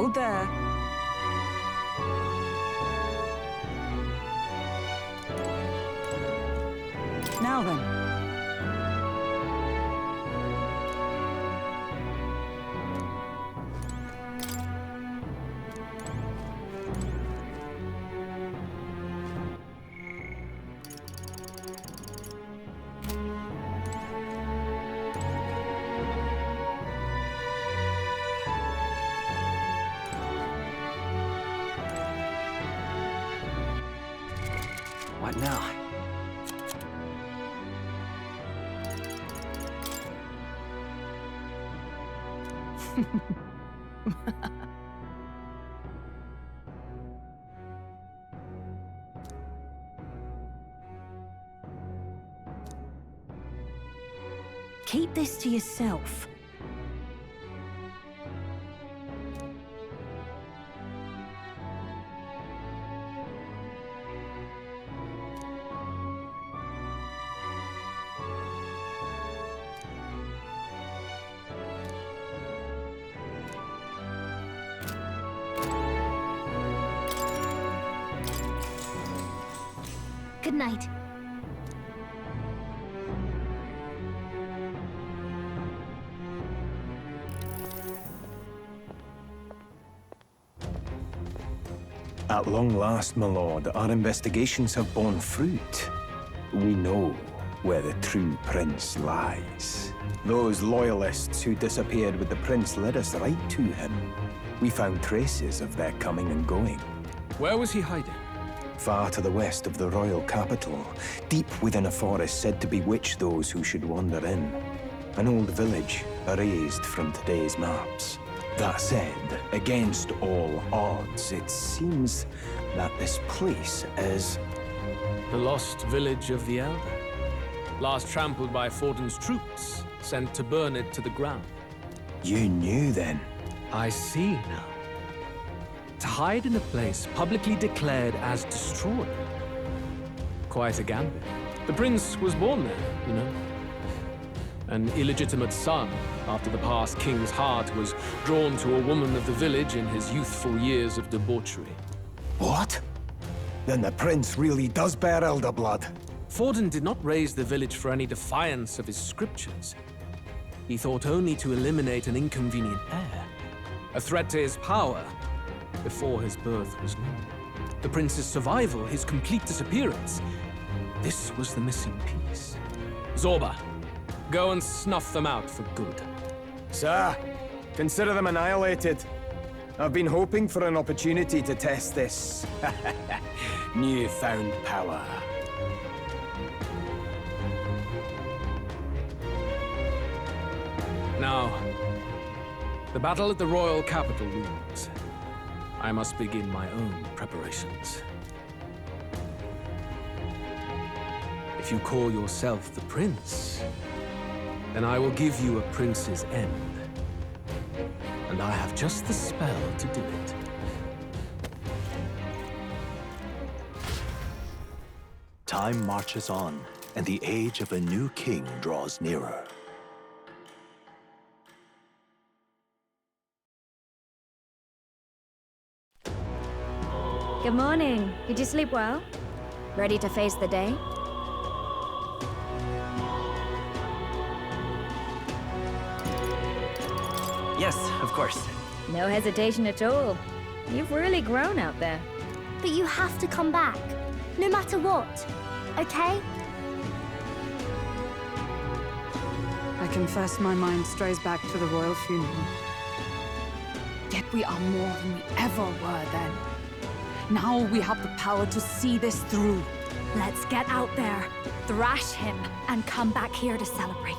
Hold there. Now then. What now? Keep this to yourself. Good night. At long last, my lord, our investigations have borne fruit. We know where the true prince lies. Those loyalists who disappeared with the prince led us right to him. We found traces of their coming and going. Where was he hiding? Far to the west of the royal capital, deep within a forest said to bewitch those who should wander in. An old village, erased from today's maps. That said, against all odds, it seems that this place is... The lost village of the Elder. Last trampled by Fortin's troops, sent to burn it to the ground. You knew then? I see now. To hide in a place publicly declared as destroyed. Quite a gambit. The prince was born there, you know. An illegitimate son, after the past king's heart was drawn to a woman of the village in his youthful years of debauchery. What? Then the prince really does bear elder blood. Fortin did not raise the village for any defiance of his scriptures. He thought only to eliminate an inconvenient heir, a threat to his power, before his birth was known. The prince's survival, his complete disappearance, this was the missing piece. Zorba, go and snuff them out for good. Sir, consider them annihilated. I've been hoping for an opportunity to test this newfound power. Now, the battle at the royal capital looms. I must begin my own preparations. If you call yourself the prince, then I will give you a prince's end. And I have just the spell to do it. Time marches on, and the age of a new king draws nearer. Good morning. Did you sleep well? Ready to face the day? Yes, of course. No hesitation at all. You've really grown out there. But you have to come back, no matter what, okay? I confess my mind strays back to the royal funeral. Yet we are more than we ever were then. Now we have the power to see this through. Let's get out there, thrash him, and come back here to celebrate.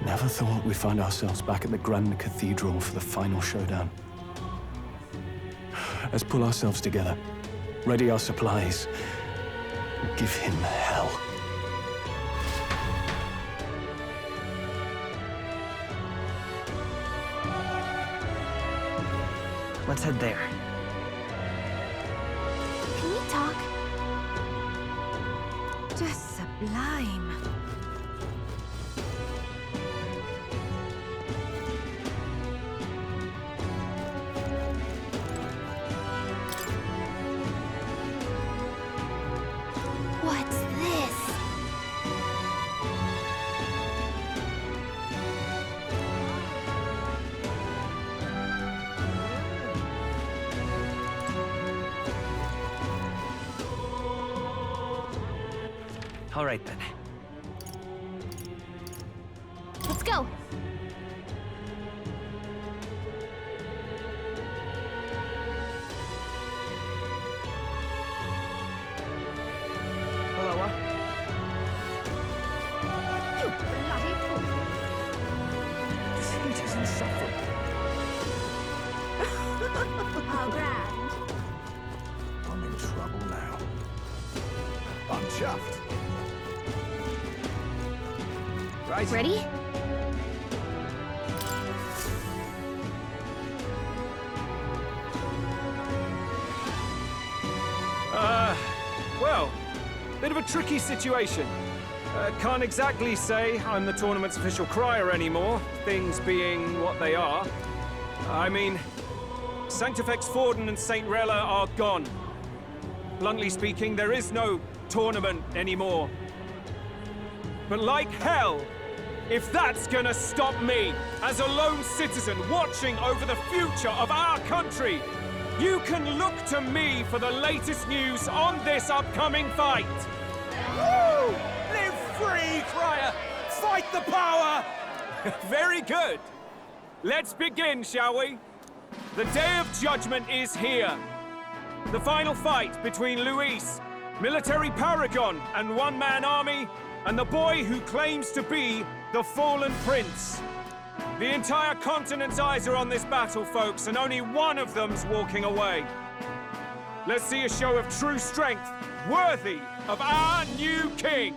Never thought we'd find ourselves back at the Grand Cathedral for the final showdown. Let's pull ourselves together, ready our supplies, and give him hell. Let's head there. Can we talk? Just sublime. All right then. Let's go. Hello. You bloody fool. This heat is insufferable. How grand. I'm in trouble now. I'm chuffed. Right. Ready? Well, bit of a tricky situation. Can't exactly say I'm the tournament's official crier anymore, things being what they are. I mean, Sanctifex Forden and St. Rella are gone. Bluntly speaking, there is no tournament anymore. But like hell, if that's gonna stop me, as a lone citizen watching over the future of our country, you can look to me for the latest news on this upcoming fight. Woo! Live free, crier! Fight the power! Very good. Let's begin, shall we? The Day of Judgment is here. The final fight between Luis, military paragon and one-man army, and the boy who claims to be the fallen prince. The entire continent's eyes are on this battle, folks, and only one of them's walking away. Let's see a show of true strength, worthy of our new king.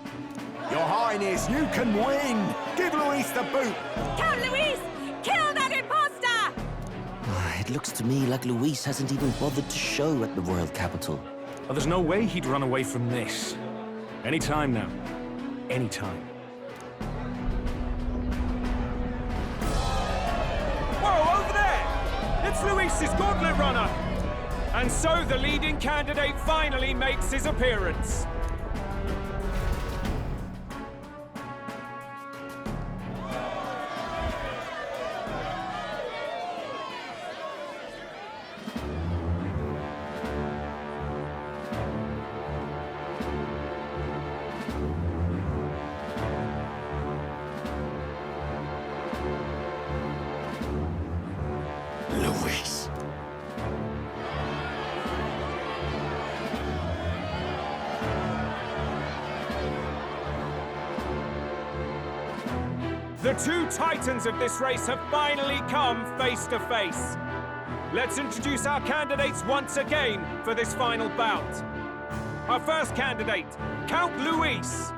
Your Highness, you can win! Give Luis the boot! Count Luis! Kill that imposter! It looks to me like Luis hasn't even bothered to show at the royal capital. Well, there's no way he'd run away from this. Any time now. Any time. Whoa, over there! It's Luis's gauntlet runner! And so the leading candidate finally makes his appearance. Luis. The two titans of this race have finally come face to face. Let's introduce our candidates once again for this final bout. Our first candidate, Count Luis.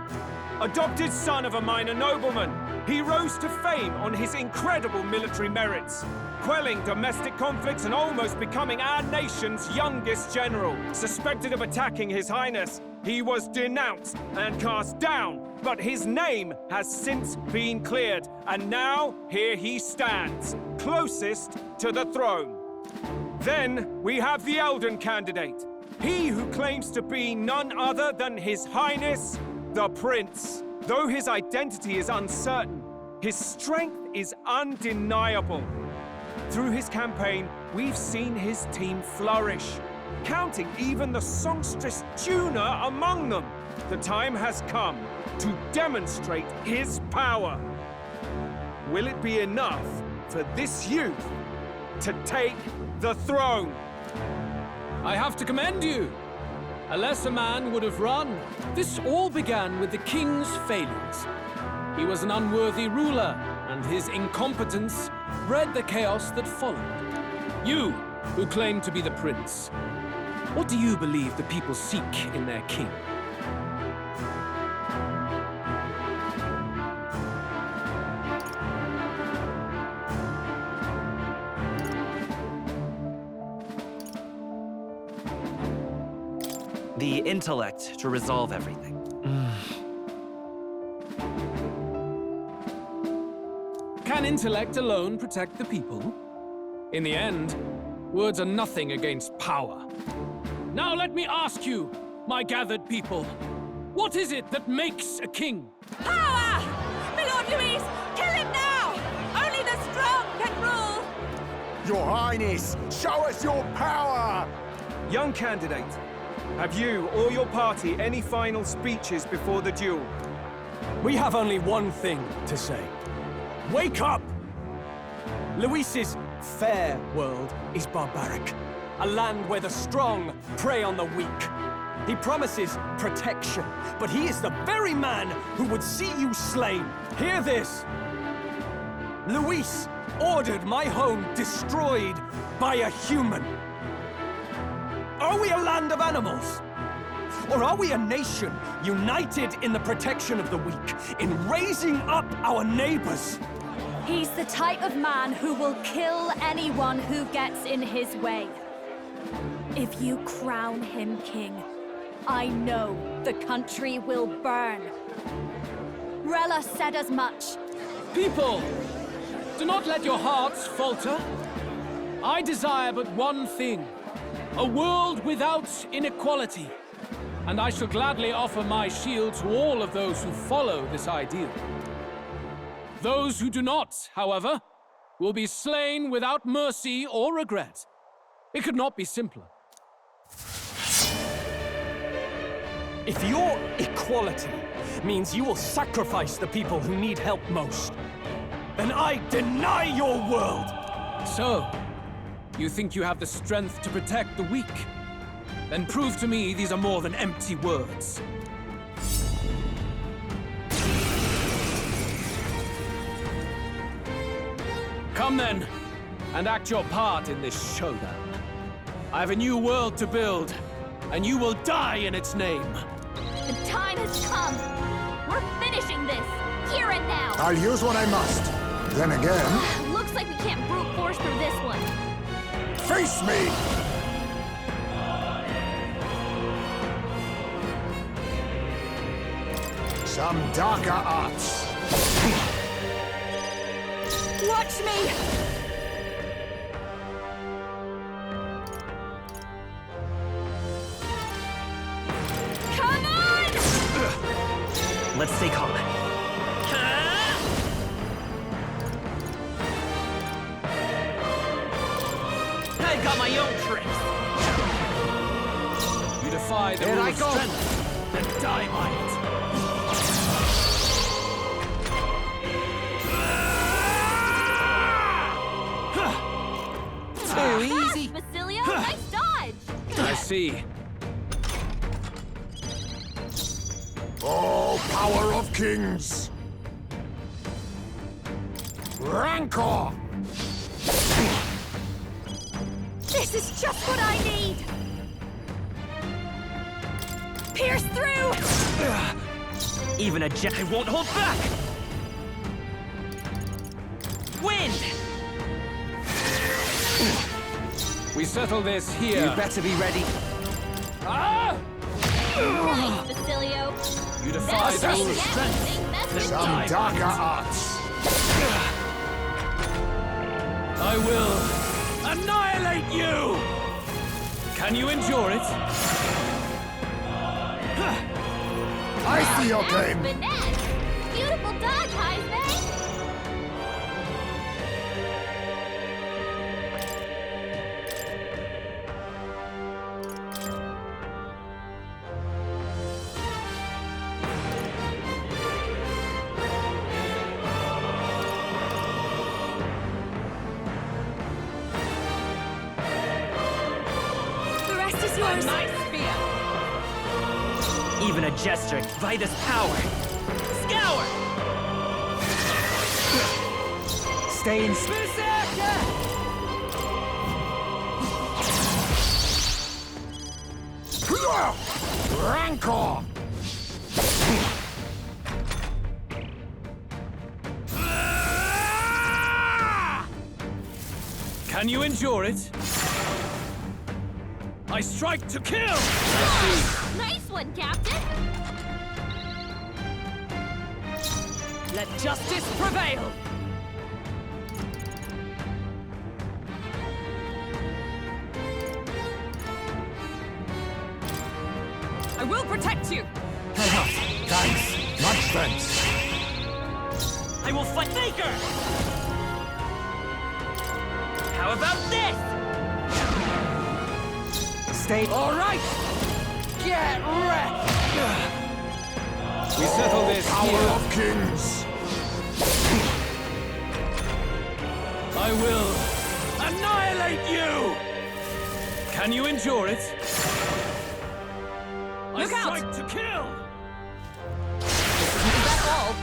Adopted son of a minor nobleman, he rose to fame on his incredible military merits, quelling domestic conflicts and almost becoming our nation's youngest general. Suspected of attacking His Highness, he was denounced and cast down, but his name has since been cleared, and now here he stands, closest to the throne. Then we have the Elden candidate, he who claims to be none other than His Highness, the Prince. Though his identity is uncertain, his strength is undeniable. Through his campaign, we've seen his team flourish, counting even the songstress Juna among them. The time has come to demonstrate his power. Will it be enough for this youth to take the throne? I have to commend you. A lesser man would have run. This all began with the king's failures. He was an unworthy ruler, and his incompetence bred the chaos that followed. You, who claim to be the prince, what do you believe the people seek in their king? The intellect to resolve everything. Can intellect alone protect the people? In the end, words are nothing against power. Now let me ask you, my gathered people, what is it that makes a king? Power! My Lord Luis, kill him now! Only the strong can rule! Your Highness, show us your power! Young candidate, have you or your party any final speeches before the duel? We have only one thing to say. Wake up! Luis's fair world is barbaric. A land where the strong prey on the weak. He promises protection, but he is the very man who would see you slain. Hear this. Luis ordered my home destroyed by a human. Are we a land of animals? Or are we a nation united in the protection of the weak, in raising up our neighbors? He's the type of man who will kill anyone who gets in his way. If you crown him king, I know the country will burn. Rella said as much. People, do not let your hearts falter. I desire but one thing, a world without inequality. And I shall gladly offer my shield to all of those who follow this ideal. Those who do not, however, will be slain without mercy or regret. It could not be simpler. If your equality means you will sacrifice the people who need help most, then I deny your world! So, you think you have the strength to protect the weak? Then prove to me these are more than empty words. Come then, and act your part in this showdown. I have a new world to build, and you will die in its name. The time has come. We're finishing this, here and now. I'll use what I must. Then again... Looks like we can't brute force through this one. Face me! Some darker arts. Watch me! Come on! Let's stay calm. I got my own tricks. You defy the rule of strength, then die by it. Too easy. Basilio, nice dodge! I see. Oh, power of kings! Rancor! This is just what I need! Pierce through! Even a jet, I won't hold back! Wind! We settle this here. You better be ready. Ah! Nice, Basilio! You defy the rule of Yes, strength. that's Some die by darker it. arts. I will annihilate you! Can you endure it? I see your That's game. finesse! Beautiful dodge, Heisman! The rest is yours. Even a jester by this power. Scour! Stay in Rancor! Can you endure it? I strike to kill! Nice one, Captain! Let justice prevail! I will protect you! Thanks. Much thanks. I will fight Faker! How about this? Stay. All right! Get wrecked! We settle this Power here. of kings! I will annihilate you! Can you endure it? Look I out! strike to kill! Is that all?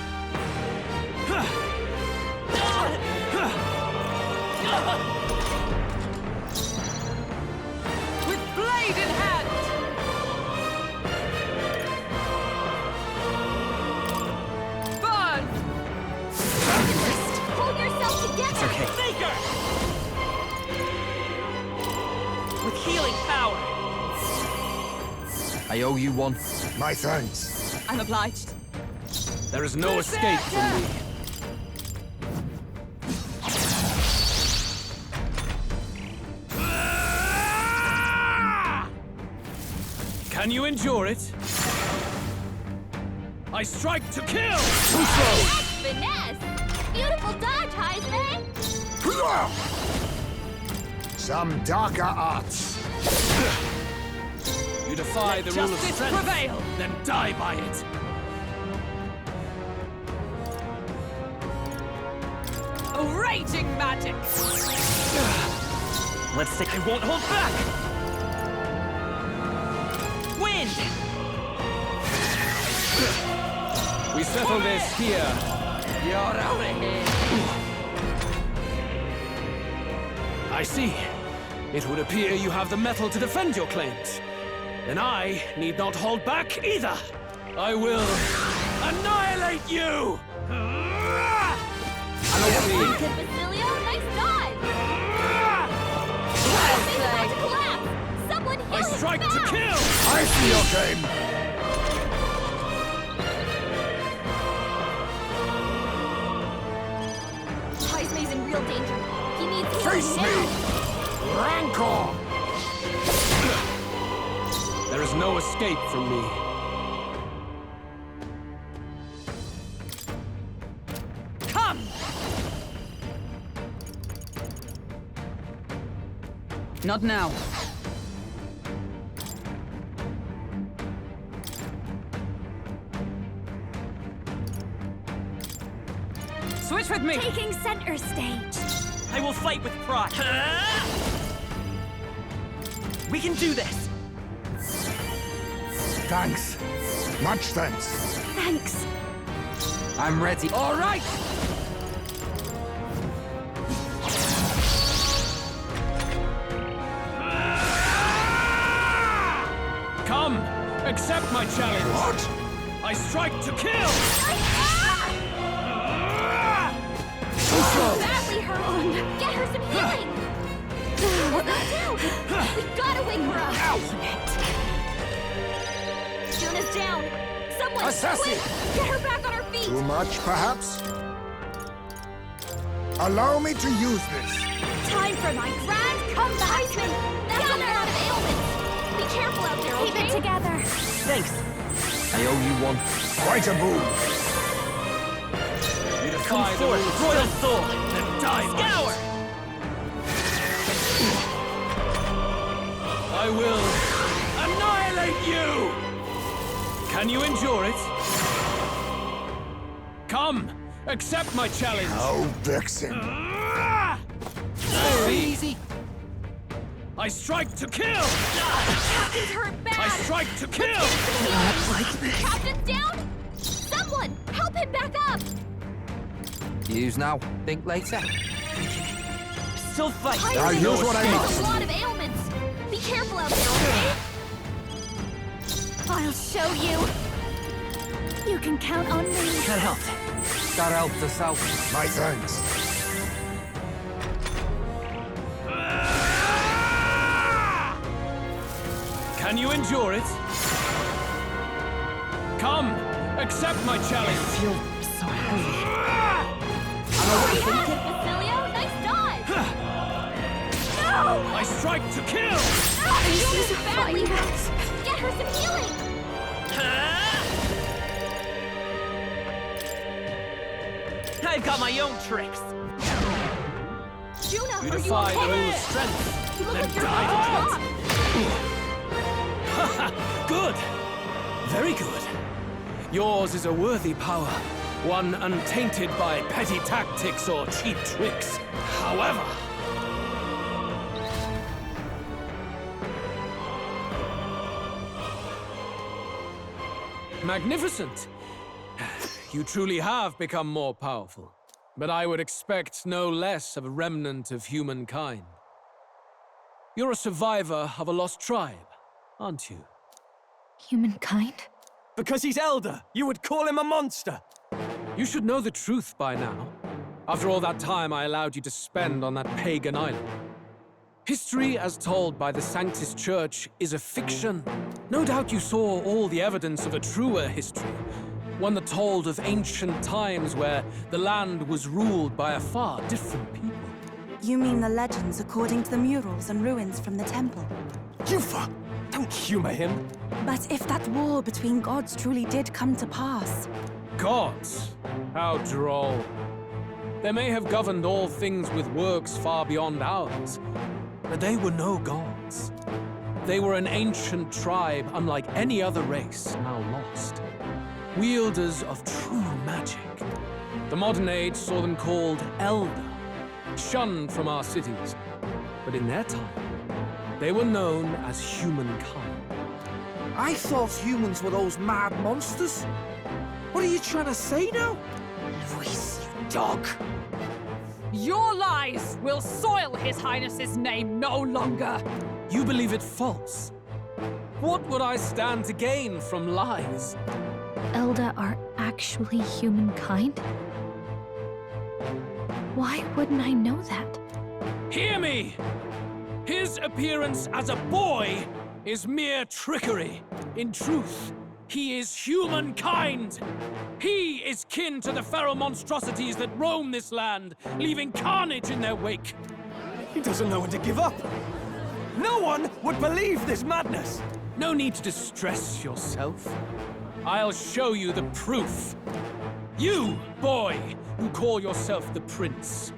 With blade in hand! Burn! Hold yourself together! Okay. Faker! With healing power! I owe you one. My thanks. I'm obliged. There is no escape from me. Can you endure it? I strike to kill! That's finesse! Beautiful dodge, Heisman! Some darker arts. You defy the rule of Justice strength, prevail! then die by it. A raging magic! Let's see. I won't hold back! Wind! We settle this here. You're out of here. I see. It would appear you have the metal to defend your claims. Then I need not hold back either. I will annihilate you! Good, Basilio, nice dive! It's about to collapse! Someone heal I his strike to back! kill! I see your game. Heisman's in real danger. He needs healing Face me! now! Rancor! There is no escape from me. Come! Not now. Switch with me! Taking center stage. I will fight with pride. We can do this! Thanks. Much thanks. Thanks. I'm ready. All right! Come, accept my challenge. What? I strike to kill! Badly hurt. Get her some healing. What's that down? We gotta wake her up. Juna's down. Someone, Assassin! quick! Get her back on her feet. Too much, perhaps? Allow me to use this. Time for my grand comeback. Heisman, that's a lot of ailments. Be careful out there, okay? Keep it together. Thanks! I owe you one. Quite a boon. You Come defy the forth, rule of royal strength, soul! then die by Scour! it. I will annihilate you! Can you endure it? Come, accept my challenge. How vexing. So Easy. I strike to kill! Captain's hurt bad. I strike to kill! Captain's down. Someone, help him back up. Use now. Think later. Still fight! Now here's what I There's must. a lot of ailments. Be careful out there, okay? I'll show you. You can count on me. That helped. That helped us out. My thanks. Can you endure it? Come, accept my challenge. Basilio, nice dive. No! I strike to kill! This is badly hurt. Get her some healing. I've got my own tricks! Juna, You are defy you the okay? rule of strength, You look then like you're die about by to it. drop. Good. Very good. Yours is a worthy power, one untainted by petty tactics or cheap tricks. However, magnificent. You truly have become more powerful. But I would expect no less of a remnant of humankind. You're a survivor of a lost tribe, aren't you? Humankind? Because he's elder, you would call him a monster. You should know the truth by now. After all that time I allowed you to spend on that pagan island. History, as told by the Sanctus Church, is a fiction. No doubt you saw all the evidence of a truer history. One that told of ancient times where the land was ruled by a far different people. You mean the legends according to the murals and ruins from the temple? Yufa! Don't humor him. But if that war between gods truly did come to pass... Gods? How droll. They may have governed all things with works far beyond ours, but they were no gods. They were an ancient tribe unlike any other race, now lost. Wielders of true magic. The modern age saw them called Elder, shunned from our cities. But in their time, they were known as humankind. I thought humans were those mad monsters. What are you trying to say now? Luis, you dog. Your lies will soil His Highness's name no longer. You believe it false. What would I stand to gain from lies? Elder are actually humankind? Why wouldn't I know that? Hear me! His appearance as a boy is mere trickery. In truth, he is humankind. He is kin to the feral monstrosities that roam this land, leaving carnage in their wake. He doesn't know when to give up. No one would believe this madness. No need to distress yourself. I'll show you the proof. You, boy, who call yourself the prince.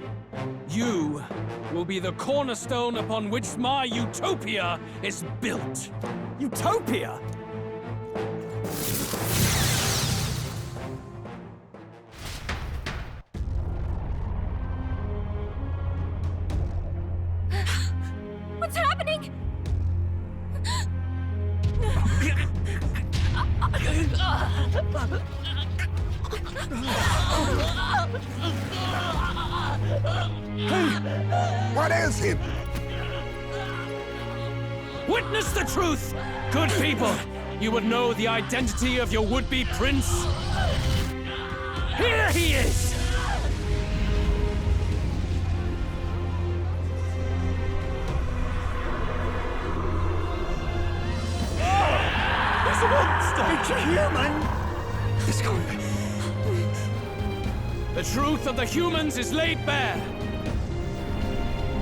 You will be the cornerstone upon which my utopia is built. Utopia? What's happening? What ails him? Witness the truth! Good people, you would know the identity of your would-be prince. Here he is! He's a monster! It's a human! He's gone. The truth of the humans is laid bare.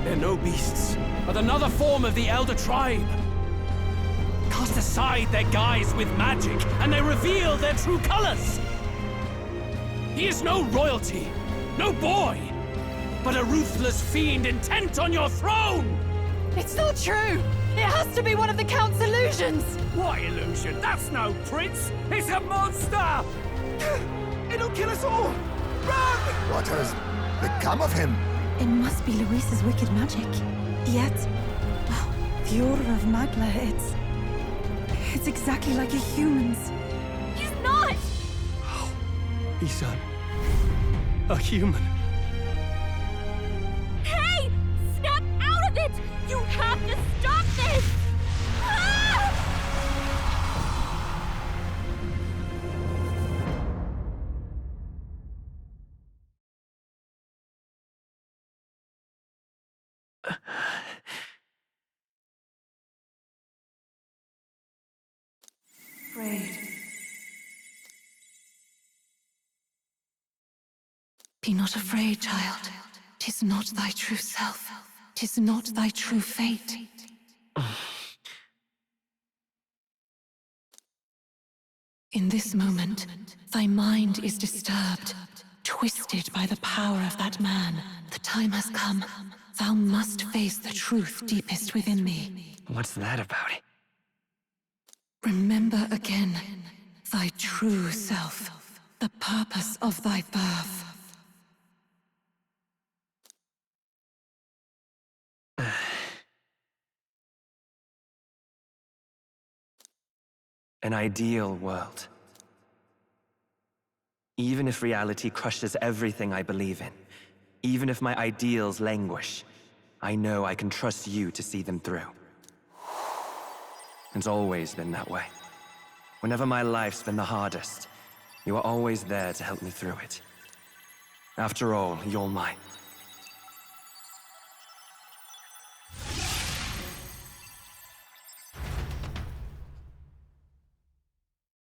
They're no beasts, but another form of the Elder Tribe. Cast aside their guise with magic, and they reveal their true colors. He is no royalty, no boy, but a ruthless fiend intent on your throne! It's not true! It has to be one of the Count's illusions! What illusion? That's no prince! It's a monster! It'll kill us all! Run! What has become of him? It must be Luis's wicked magic. Yet, the aura of Magla, it's exactly like a human's. He's not! He's a human. Hey! Snap out of it! You have to stop this! Ah! Afraid. Be not afraid, child. 'Tis not thy true self. 'Tis not thy true fate. In this moment, thy mind is disturbed, twisted by the power of that man. The time has come. Thou must face the truth deepest within thee. What's that about? Remember again thy true self, the purpose of thy birth. An ideal world. Even if reality crushes everything I believe in, even if my ideals languish, I know I can trust you to see them through. It's always been that way. Whenever my life's been the hardest, you are always there to help me through it. After all, you're mine.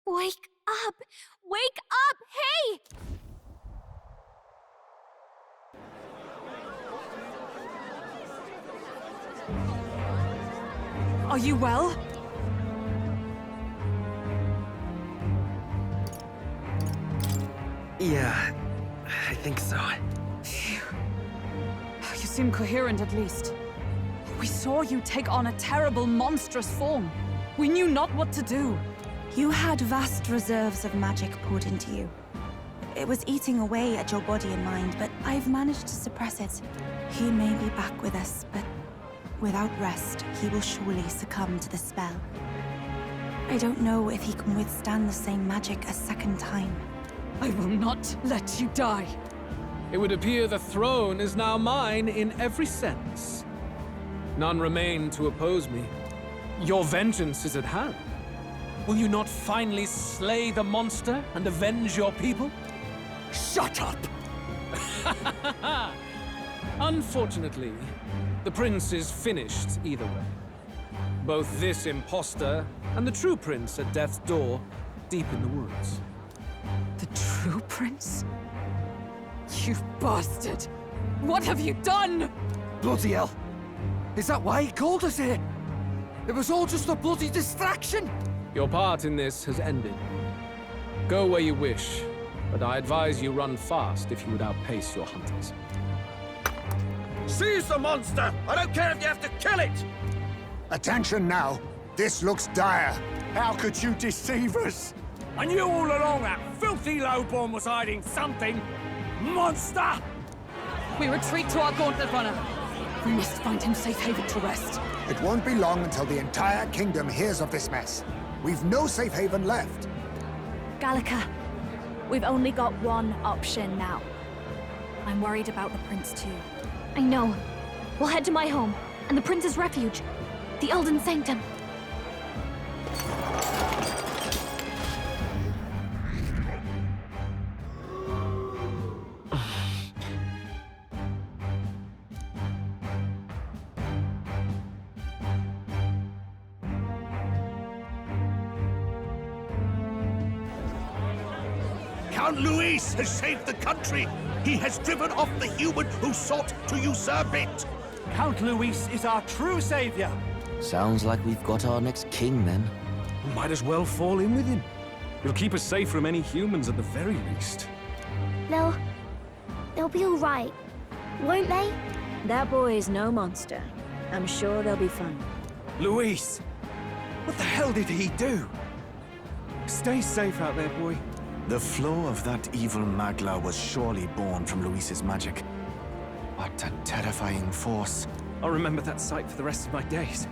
Wake up! Wake up! Hey! Are you well? Yeah, I think so. Phew. You seem coherent at least. We saw you take on a terrible, monstrous form. We knew not what to do. You had vast reserves of magic poured into you. It was eating away at your body and mind, but I've managed to suppress it. He may be back with us, but without rest, he will surely succumb to the spell. I don't know if he can withstand the same magic a second time. I will not let you die. It would appear the throne is now mine in every sense. None remain to oppose me. Your vengeance is at hand. Will you not finally slay the monster and avenge your people? Shut up! Unfortunately, the prince is finished either way. Both this imposter and the true prince at death's door, deep in the woods. The true prince? You bastard! What have you done? Bloody hell! Is that why he called us here? It was all just a bloody distraction! Your part in this has ended. Go where you wish, but I advise you run fast if you would outpace your hunters. Seize the monster! I don't care if you have to kill it! Attention now. This looks dire. How could you deceive us? I knew all along that filthy lowborn was hiding something. Monster! We retreat to our gauntlet runner. We must find him safe haven to rest. It won't be long until the entire kingdom hears of this mess. We've no safe haven left. Gallica, we've only got one option now. I'm worried about the prince too. I know. We'll head to my home, and the prince's refuge, the Elden Sanctum. Count Luis has saved the country. He has driven off the human who sought to usurp it. Count Luis is our true savior. Sounds like we've got our next king, then. We might as well fall in with him. He'll keep us safe from any humans at the very least. They'll be all right, won't they? That boy is no monster. I'm sure they'll be fine. Luis! What the hell did he do? Stay safe out there, boy. The flow of that evil Magla was surely born from Luis's magic. What a terrifying force. I'll remember that sight for the rest of my days.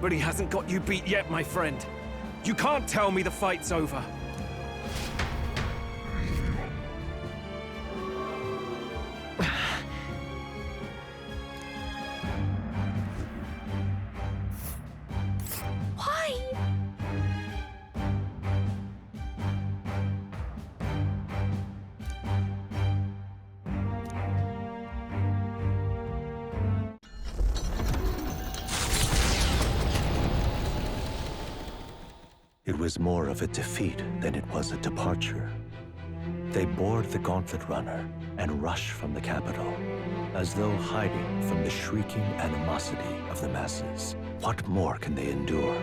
But he hasn't got you beat yet, my friend. You can't tell me the fight's over. It was more of a defeat than it was a departure. They board the gauntlet runner and rush from the capital, as though hiding from the shrieking animosity of the masses. What more can they endure?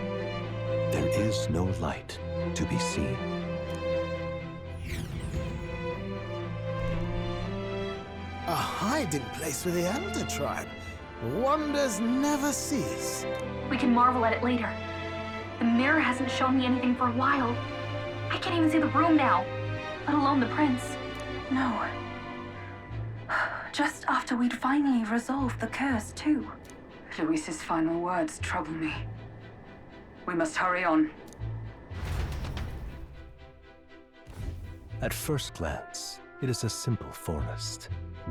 There is no light to be seen. A hiding place for the Elder tribe. Wonders never cease. We can marvel at it later. The mirror hasn't shown me anything for a while. I can't even see the room now, let alone the prince. No. Just after we'd finally resolved the curse, too. Luis's final words trouble me. We must hurry on. At first glance, it is a simple forest,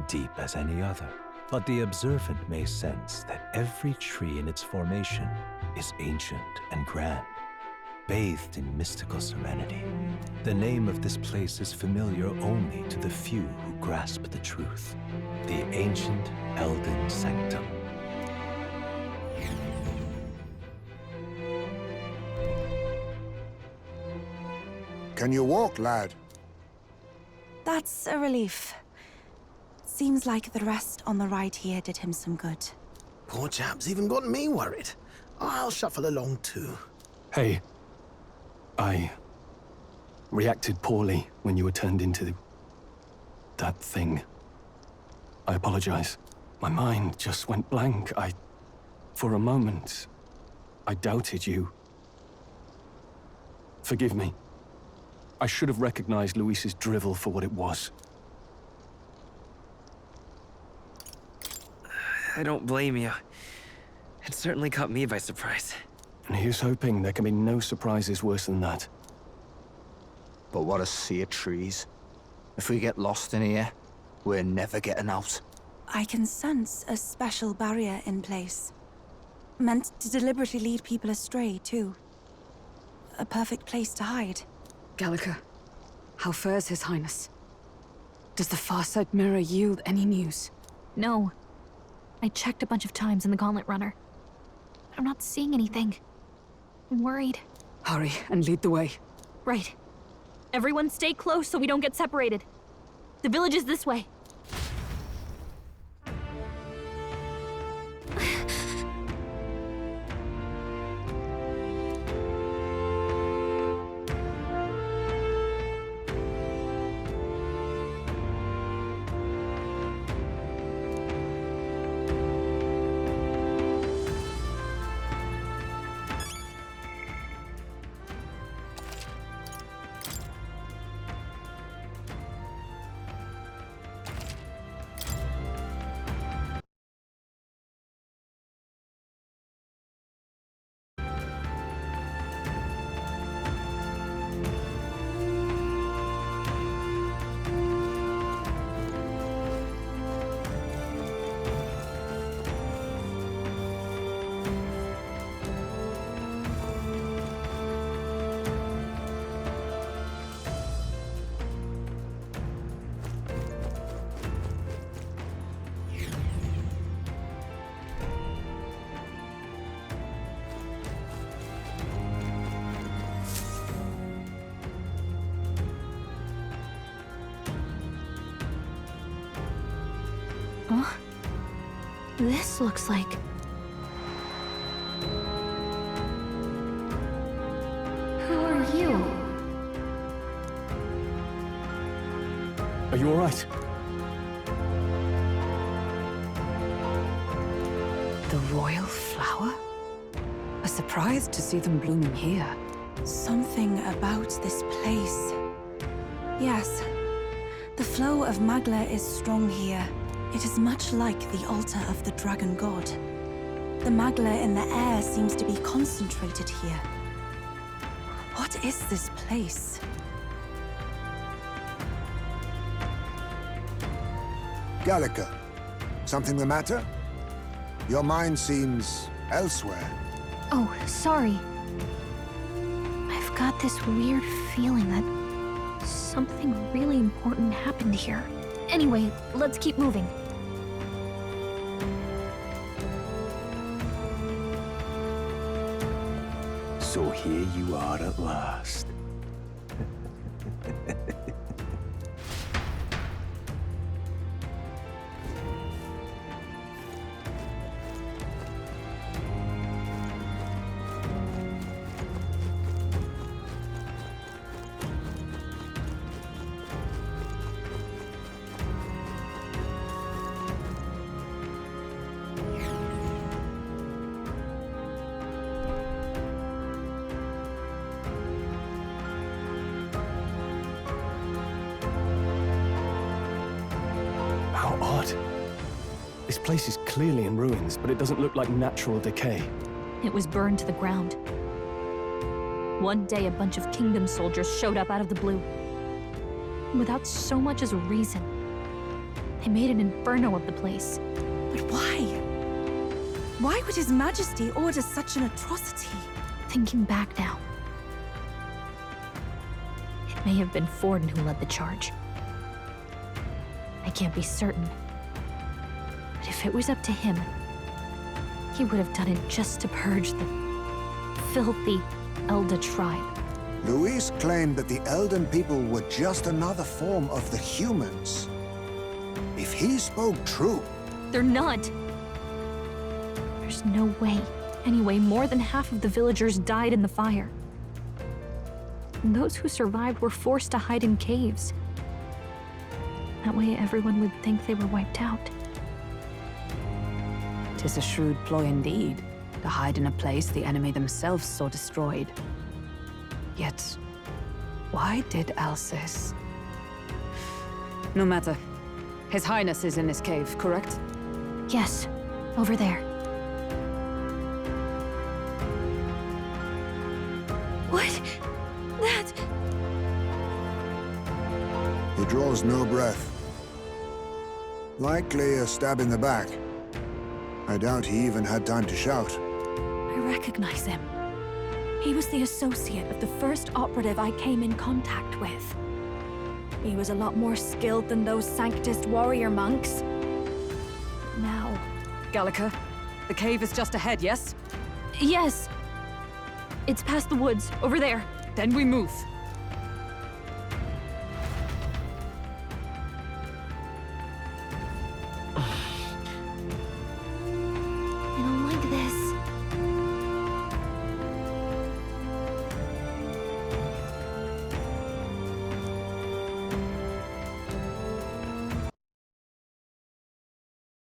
deep as any other. But the observant may sense that every tree in its formation is ancient and grand, bathed in mystical serenity. The name of this place is familiar only to the few who grasp the truth. The ancient Elden Sanctum. Can you walk, lad? That's a relief. Seems like the rest on the ride here did him some good. Poor chap's even got me worried. I'll shuffle along too. Hey, I reacted poorly when you were turned into that thing. I apologize. My mind just went blank. For a moment, I doubted you. Forgive me. I should have recognized Luis's drivel for what it was. I don't blame you. It certainly caught me by surprise. And here's hoping there can be no surprises worse than that. But what a sea of trees. If we get lost in here, we're never getting out. I can sense a special barrier in place. Meant to deliberately lead people astray, too. A perfect place to hide. Gallica, how fares His Highness? Does the Farsight Mirror yield any news? No. I checked a bunch of times in the Gauntlet Runner. I'm not seeing anything. I'm worried. Hurry and lead the way. Right. Everyone stay close so we don't get separated. The village is this way. Huh? This looks like... Who are you? Are you all right? The royal flower? A surprise to see them blooming here. Something about this place. Yes. The flow of Magla is strong here. It is much like the altar of the dragon god. The Magla in the air seems to be concentrated here. What is this place? Gallica, something the matter? Your mind seems elsewhere. Oh, sorry. I've got this weird feeling that something really important happened here. Anyway, let's keep moving. So here you are at last. blood. This place is clearly in ruins, but it doesn't look like natural decay. It was burned to the ground. One day, a bunch of kingdom soldiers showed up out of the blue. Without so much as a reason. They made an inferno of the place. But why? Why would His Majesty order such an atrocity? Thinking back now, it may have been Forden who led the charge. I can't be certain. But if it was up to him, he would have done it just to purge the filthy Elda tribe. Luis claimed that the Elden people were just another form of the humans. If he spoke true... They're not. There's no way. Anyway, more than half of the villagers died in the fire. And those who survived were forced to hide in caves. That way everyone would think they were wiped out. 'Tis a shrewd ploy indeed, to hide in a place the enemy themselves saw destroyed. Yet, why did Alcis? No matter. His Highness is in this cave, correct? Yes, over there. What? That... He draws no breath. Likely a stab in the back. I doubt he even had time to shout. I recognize him. He was the associate of the first operative I came in contact with. He was a lot more skilled than those Sanctist warrior monks. Now... Gallica, the cave is just ahead, yes? Yes. It's past the woods, over there. Then we move.